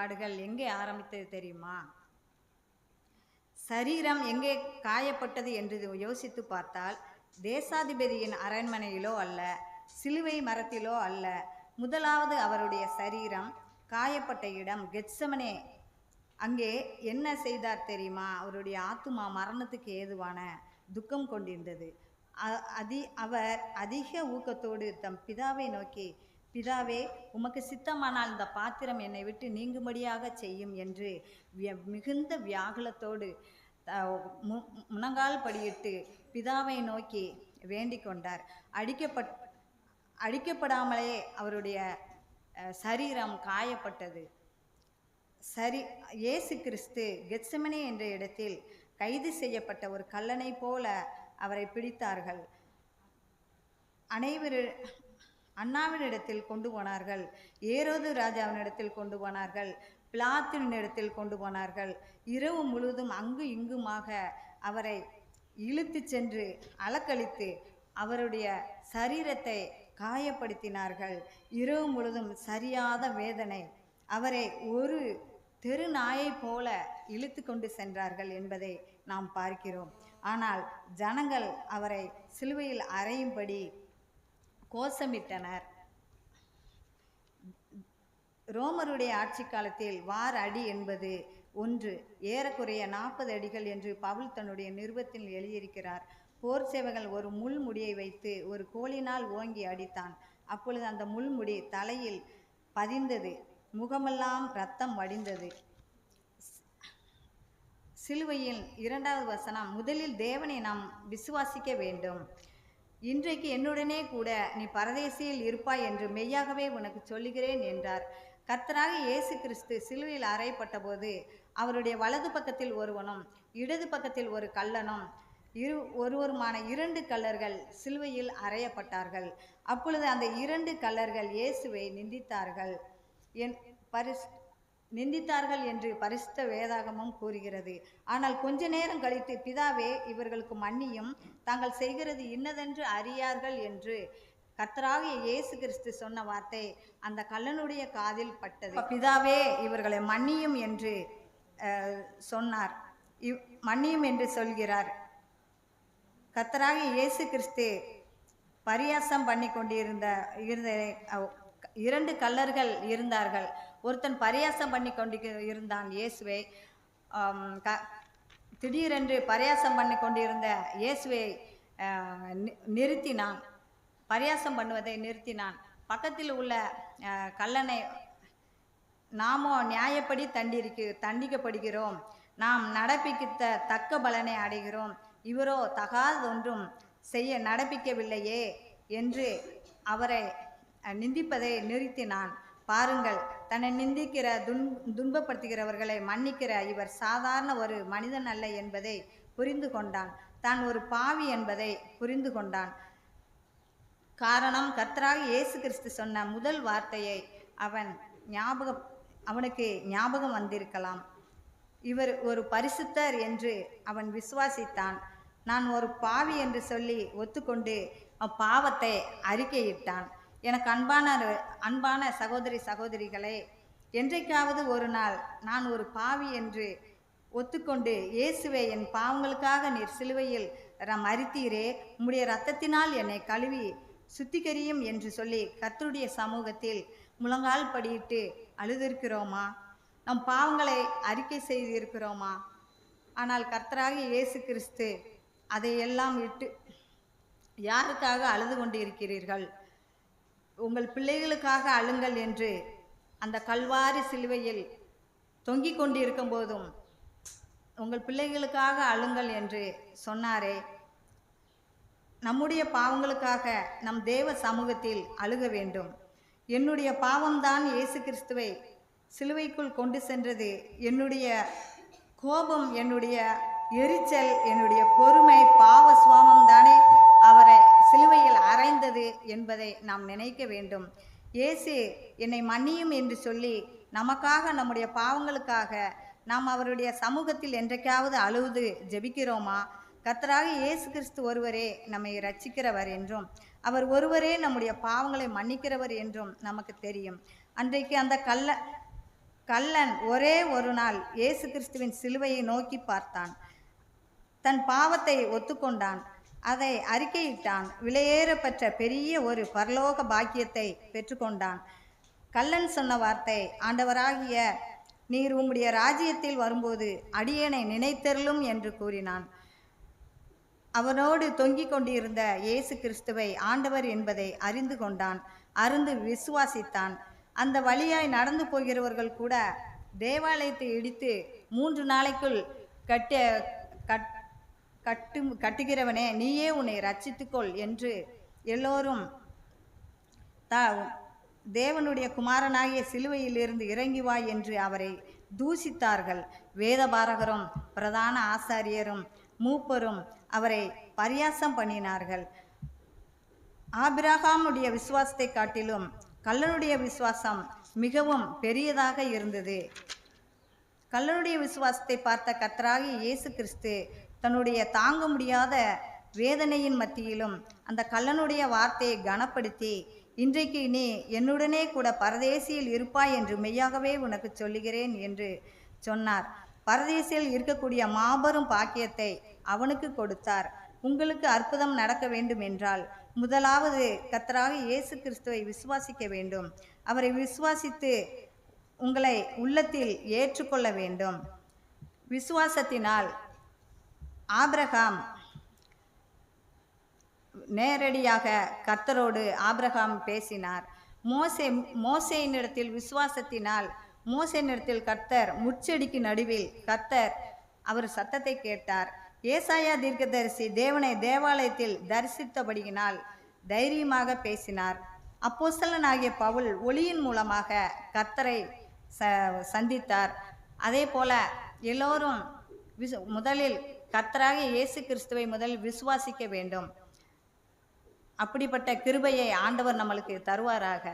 பாடுகள் எங்கே ஆரம்பித்தது தெரியுமா? சரீரம் எங்கே காயப்பட்டது என்று யோசித்து பார்த்தால் தேசாதிபதியின் அரண்மனையிலோ அல்ல, சிலுவை மரத்திலோ அல்ல. முதலாவது அவருடைய சரீரம் காயப்பட்ட இடம் கெத்செமனே. அங்கே என்ன செய்தார் தெரியுமா? அவருடைய ஆத்துமா மரணத்துக்கு ஏதுவான துக்கம் கொண்டிருந்தது. அவர் அதிக ஊக்கத்தோடு தம் பிதாவை நோக்கி, பிதாவே, உமக்கு சித்தமானால் இந்த பாத்திரம் என்னை விட்டு நீங்கும்படியாக செய்யும் என்று மிகுந்த வியாகுலத்தோடு முழங்கால் படியிட்டு பிதாவை நோக்கி வேண்டிக் கொண்டார். அடிக்கப்படாமலே அவருடைய சரீரம் காயப்பட்டது. இயேசு கிறிஸ்து கெத்செமனே என்ற இடத்தில் கைது செய்யப்பட்ட ஒரு கள்ளனை போல அவரை பிடித்தார்கள். அண்ணாவினிடத்தில் கொண்டு போனார்கள், ஏரோது ராஜாவினிடத்தில் கொண்டு போனார்கள், பிலாத்தினிடத்தில் கொண்டு போனார்கள். இரவு முழுவதும் அங்கு இங்குமாக அவரை இழுத்து சென்று அலக்களித்து அவருடைய சரீரத்தை காயப்படுத்தினார்கள். இரவு முழுவதும் சரியாத வேதனை. அவரை ஒரு தெரு நாயை போல இழுத்து கொண்டு சென்றார்கள் என்பதை நாம் பார்க்கிறோம். ஆனால் ஜனங்கள் அவரை சிலுவையில் அறையும்படி கோஷமிட்டனர். ரோமருடைய ஆட்சி காலத்தில் வார அடி என்பது ஒன்று, ஏறக்குறைய 40 அடிகள் என்று பவுல் தன்னுடைய நிருபத்தில் எழுதியிருக்கிறார். போர் சேவகன் ஒரு முள்முடியை வைத்து ஒரு கோலினால் ஓங்கி அடித்தான். அப்பொழுது அந்த முள்முடி தலையில் பதிந்தது, முகமெல்லாம் இரத்தம் வடிந்தது. சிலுவையில் 2வது வசனம், முதலில் தேவனை நாம் விசுவாசிக்க வேண்டும். இன்றைக்கு என்னுடனே கூட நீ பரதேசியில் இருப்பாய் என்று மெய்யாகவே உனக்கு சொல்லுகிறேன் என்றார். கர்த்தராக இயேசு கிறிஸ்து சிலுவையில் அறையப்பட்ட போது அவருடைய வலது பக்கத்தில் ஒருவனும் இடது பக்கத்தில் ஒரு கள்ளனும் ஒருவருமான 2 கள்ளர்கள் சிலுவையில் அறையப்பட்டார்கள். அப்பொழுது அந்த 2 கள்ளர்கள் இயேசுவை நிந்தித்தார்கள் என்று பரிசுத்த வேதாகமும் கூறுகிறது. ஆனால் கொஞ்ச நேரம் கழித்து, பிதாவே, இவர்களுக்கு மன்னியும், தாங்கள் செய்கிறது இன்னதென்று அறியார்கள் என்று கர்த்தராகிய இயேசு கிறிஸ்து சொன்ன வார்த்தை அந்த கள்ளனுடைய காதில் பட்டது. பிதாவே, இவர்களை மன்னியும் என்று சொன்னார். மன்னியும் என்று சொல்கிறார். கர்த்தராகிய இயேசு கிறிஸ்து பரியாசம் பண்ணி கொண்டிருந்த 2 கள்ளர்கள் இருந்தார்கள். ஒருத்தன் பரியாசம் பண்ணி கொண்டு இருந்தான் இயேசுவை. திடீரென்று பரியாசம் பண்ணி கொண்டிருந்த இயேசுவை நிறுத்தினான். பரியாசம் பண்ணுவதை நிறுத்தினான். பக்கத்தில் உள்ள கள்ளனை, நாமோ நியாயப்படி தண்டிக்கப்படுகிறோம், நாம் நடப்பிக்க தக்க பலனை அடைகிறோம், இவரோ தகாதொன்றும் செய்ய நடப்பிக்கவில்லையே என்று அவரை நிந்திப்பதை நிறுத்தினான். பாருங்கள், தன்னை நிந்திக்கிற துன்பப்படுத்துகிறவர்களை மன்னிக்கிற இவர் சாதாரண ஒரு மனிதன் அல்ல என்பதை புரிந்து கொண்டான். தான் ஒரு பாவி என்பதை புரிந்து கொண்டான். காரணம், கர்த்தராகிய இயேசு கிறிஸ்து சொன்ன முதல் வார்த்தையை அவனுக்கு ஞாபகம் வந்திருக்கலாம். இவர் ஒரு பரிசுத்தர் என்று அவன் விசுவாசித்தான். நான் ஒரு பாவி என்று சொல்லி ஒத்துக்கொண்டு அப்பாவத்தை அறிக்கையிட்டான். எனக்கு அன்பான சகோதரி சகோதரிகளே, என்றைக்காவது ஒரு நாள் நான் ஒரு பாவி என்று ஒத்துக்கொண்டு, இயேசுவே, என் பாவங்களுக்காக நீர் சிலுவையில் மரித்தீரே, உம்முடைய இரத்தத்தினால் என்னை கழுவி சுத்திகரியும் என்று சொல்லி கர்த்தருடைய சமூகத்தில் முழங்கால் படியிட்டு அழுதிருக்கிறோமா? நம் பாவங்களை அறிக்கை செய்திருக்கிறோமா? ஆனால் கர்த்தராகிய இயேசு கிறிஸ்து அதையெல்லாம் விட்டு, யாருக்காக அழுது கொண்டு இருக்கிறீர்கள்? உங்கள் பிள்ளைகளுக்காக அழுங்கள் என்று அந்த கல்வாரி சிலுவையில் தொங்கிக் கொண்டு இருக்கும் போதும் உங்கள் பிள்ளைகளுக்காக அழுங்கள் என்று சொன்னாரே. நம்முடைய பாவங்களுக்காக நம் தேவ சமூகத்தில் அழுக வேண்டும். என்னுடைய பாவம்தான் இயேசு கிறிஸ்துவை சிலுவைக்குள் கொண்டு சென்றது. என்னுடைய கோபம், என்னுடைய எரிச்சல், என்னுடைய பொறுமை, பாவ சுவாபம் தானே அவரை சிலுவையில் அறைந்தது என்பதை நாம் நினைக்க வேண்டும். இயேசு என்னை மன்னியும் என்று சொல்லி நமக்காக, நம்முடைய பாவங்களுக்காக நாம் அவருடைய சமூகத்தில் என்றைக்காவது அழுது ஜெபிக்கிறோமா? கர்த்தராக இயேசு கிறிஸ்து ஒருவரே நம்மை இரட்சிக்கிறவர் என்றும் அவர் ஒருவரே நம்முடைய பாவங்களை மன்னிக்கிறவர் என்றும் நமக்கு தெரியும். அன்றைக்கு அந்த கள்ளன் ஒரே ஒரு நாள் இயேசு கிறிஸ்துவின் சிலுவையை நோக்கி பார்த்தான். தன் பாவத்தை ஒத்துக்கொண்டான், அதை அறிக்கையிட்டான், விலையேறப்பெற்ற பெரிய ஒரு பரலோக பாக்கியத்தை பெற்றுக்கொண்டான். கள்ளன் சொன்ன வார்த்தை, ஆண்டவராகிய நீர் உம்முடைய ராஜ்யத்தில் வரும்போது அடியேனை நினைத்தருளும் என்று கூறினான். அவனோடு தொங்கிக் கொண்டிருந்த இயேசு கிறிஸ்துவை ஆண்டவர் என்பதை அறிந்து கொண்டான், அறிந்து விசுவாசித்தான். அந்த வழியாய் நடந்து போகிறவர்கள் கூட தேவாலயத்தை இடித்து 3 நாளைக்குள் கட்டுகிறவனே நீயே உன்னை ரட்சித்துக்கொள் என்று எல்லோரும் தேவனுடைய குமாரனாகிய சிலுவையிலிருந்து இறங்கி வா என்று அவரை தூஷித்தார்கள். வேதபாரகரும் பிரதான ஆசாரியரும் மூப்பரும் அவரை பரியாசம் பண்ணினார்கள். ஆபிரகாமுடைய விசுவாசத்தை காட்டிலும் கள்ளனுடைய விசுவாசம் மிகவும் பெரியதாக இருந்தது. கள்ளனுடைய விசுவாசத்தை பார்த்த கர்த்தராகிய இயேசு கிறிஸ்து தன்னுடைய தாங்க முடியாத வேதனையின் மத்தியிலும் அந்த கள்ளனுடைய வார்த்தையை கனப்படுத்தி, இன்றைக்கு நீ என்னுடனே கூட பரதேசியில் இருப்பாய் என்று மெய்யாகவே உனக்கு சொல்லுகிறேன் என்று சொன்னார். பரதேசியில் இருக்கக்கூடிய மாபெரும் பாக்கியத்தை அவனுக்கு கொடுத்தார். உங்களுக்கு அற்புதம் நடக்க வேண்டும் என்றால் முதலாவது கர்த்தராகிய இயேசு கிறிஸ்துவை விசுவாசிக்க வேண்டும். அவரை விசுவாசித்து உங்களை உள்ளத்தில் ஏற்றுக்கொள்ள வேண்டும். விசுவாசத்தினால் ஆபிரகாம் நேரடியாக கர்த்தரோடு ஆபிரகாம் பேசினார். மோசேயினிடத்தில் விசுவாசத்தினால் மோசேயினிடத்தில் கர்த்தர் முட்செடிக்கு நடுவில் கர்த்தர் அவர் சத்தத்தை கேட்டார். ஏசாயா தீர்க்கதரிசி தேவனை தேவாலயத்தில் தரிசித்தபடியினால் தைரியமாக பேசினார். அப்போஸ்தலனாகிய பவுல் ஒளியின் மூலமாக கர்த்தரை சந்தித்தார். அதே போல எல்லோரும் முதலில் கர்த்தராகிய இயேசு கிறிஸ்துவை முதலில் விசுவாசிக்க வேண்டும். அப்படிப்பட்ட கிருபையை ஆண்டவர் நம்மளுக்கு தருவாராக.